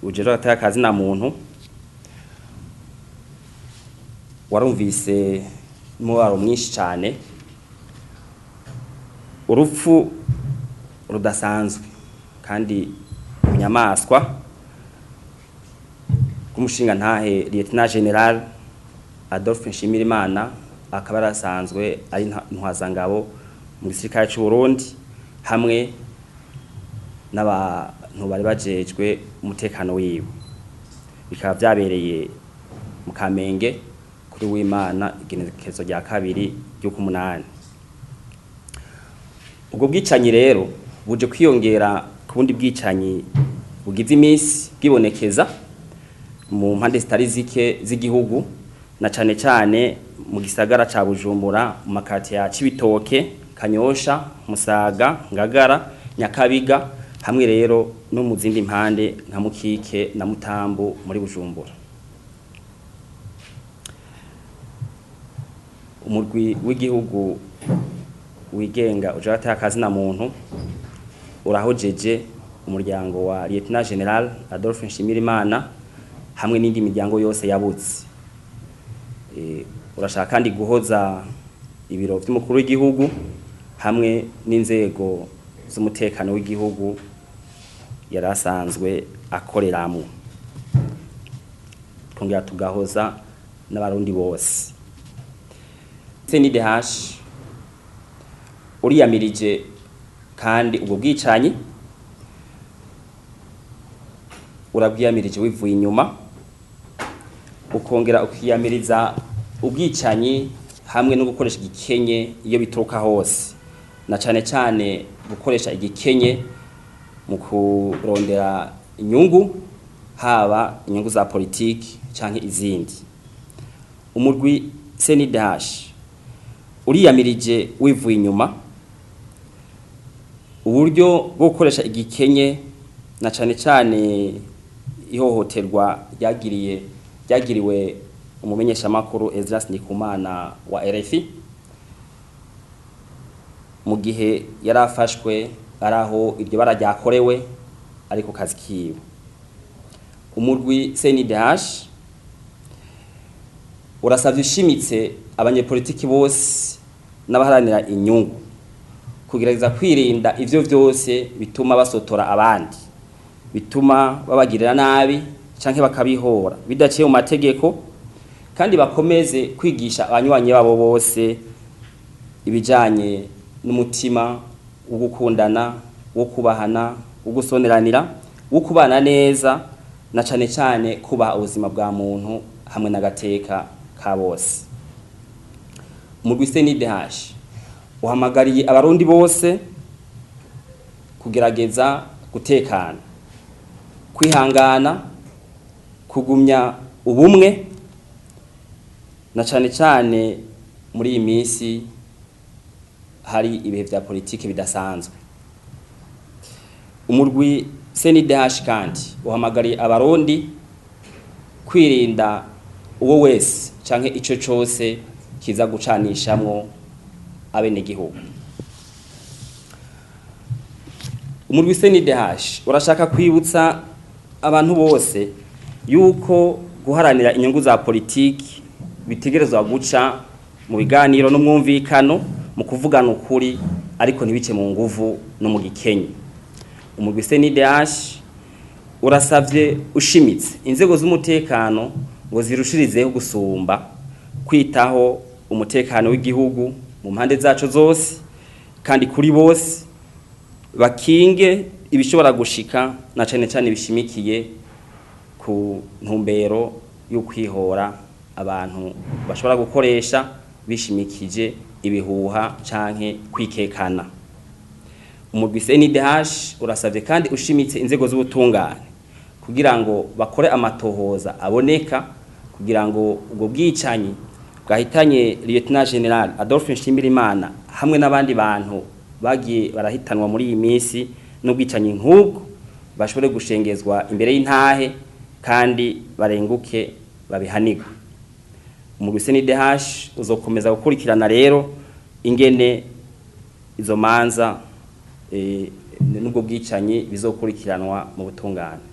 ujejwe akazi na muntu warumvise umubabaro mwinshi cyane, urupfu rudasanzwe kandi inyamaswa k'umushinga ntahe Lieutenant General Adolphe Nshimirimana akaba arasanzwe ari intwazangabo mu gisirikare cy'u Burundi hamwe n'abantu bari bajejwe umutekano wiwe. Bikaba byabereye mu Kamenge kuri w'Imana igenekerezo rya 2 ry'ukumunani. Ubwo bwicanyi rero buje kwiyongera ku bundi bwicanyi bugize iminsi bwibonekeza mu mpande zitari zike z'igihugu, na cane cane mu gisagara ca Bujumbura, mu makati ya Cibitoke, Kanyosha, Musaga, Ngagara, Nyakabiga, hamwe rero no mu zindi mpande nka Mukike na Mutambu muri Bujumbura. Umurwi w'igihugu wigenga ujata akazi na muntu urahojeje umuryango wa Lieutenant General Adolphe Nshimirimana hamwe n'indi miryango yose yabutse. Urashaka kandi guhoza ibiro by'umukuru w'igihugu hamwe n'inzego z'umutekano w'igihugu yarasanzwe akoreramo. Twongera tugahoza n'abarundi bose. CNDH uriyamirije kandi ubwo bwicanyi urabwiyamirije wivuye inyuma, ukongera ukiyamiriza ubwicanyi hamwe no gukoresha igikenye iyo bituruka hose, na cane cane gukoresha igikenye mu kurondera inyungu, haba inyungu za politiki canke izindi. Umurwi CNDH uriyamirije wivuye inyuma uburyo bwo gukoresha igikenye, na cane cane ihohoterwa ryagiriwe umumenyesha makuru Ezras Ndikumana wa RFI mu gihe yarafashwe araho iryo barajyakorewe ariko kazi kiwe. Umurwi CNDH urasavye ushimitse abanyepolitiki bose n'abaharanira inyungu kugerageza kwirinda ivyo vyose bituma basotora abandi, bituma babagirira nabi canke bakabihora bidaciye mu mategeko, kandi bakomeze kwigisha abanywanyi babo bose ibijanye n'umutima wo gukundana, wo kubahana, wo gusoneranira, wo kubana neza, na cane cane kubaha ubuzima bwa muntu hamwe n'agateka ka bose. Umurwi CNDH uhamagariye abarundi bose kugerageza gutekana, kwihangana, kugumya ubumwe, na cane cane muri iyi minsi hari ibihe vya politiki bidasanzwe. Umurwi CNDH kandi uhamagariye abarundi kwirinda uwo wese canke ico cose kiza gucanishamwo abenegihugu. Umurwi CNDH urashaka kwibutsa abantu bose yuko guharanira inyungu za politiki bitegerezwa guca mu biganiro no mwumvikano, mu kuvugana ukuri, ariko ntibice mu nguvu no mu gikenye. Umurwi CNDH urasavye ushimitse inzego z'umutekano ngo zirushirizeho gusumba kwitaho umutekano w'igihugu mu mpande zacu zose, kandi kuri bose bakinge ibishobora gushika, na cane cane bishimikiye ku ntumbero yo kwihora abantu bashobora gukoresha bishimikije ibihuha canke kwikekana. Umurwi CNDH urasavye kandi ushimitse inzego z'ubutungane kugira ngo bakore amatohoza aboneka, kugira ngo ubwo bwicanyi bwahitanye Lieutenant General Adolphe Nshimirimana hamwe n'abandi bantu bagiye barahitanwa muri iyi minsi n'ubwicanyi nk'ubwo bashobore gushengezwa imbere y'intahe kandi barenguke babihanirwe. Umurwi CNDH uzokomeza gukurikirana rero ingene izo manza n'ubwo bwicanyi bizokurikiranwa mu butungane.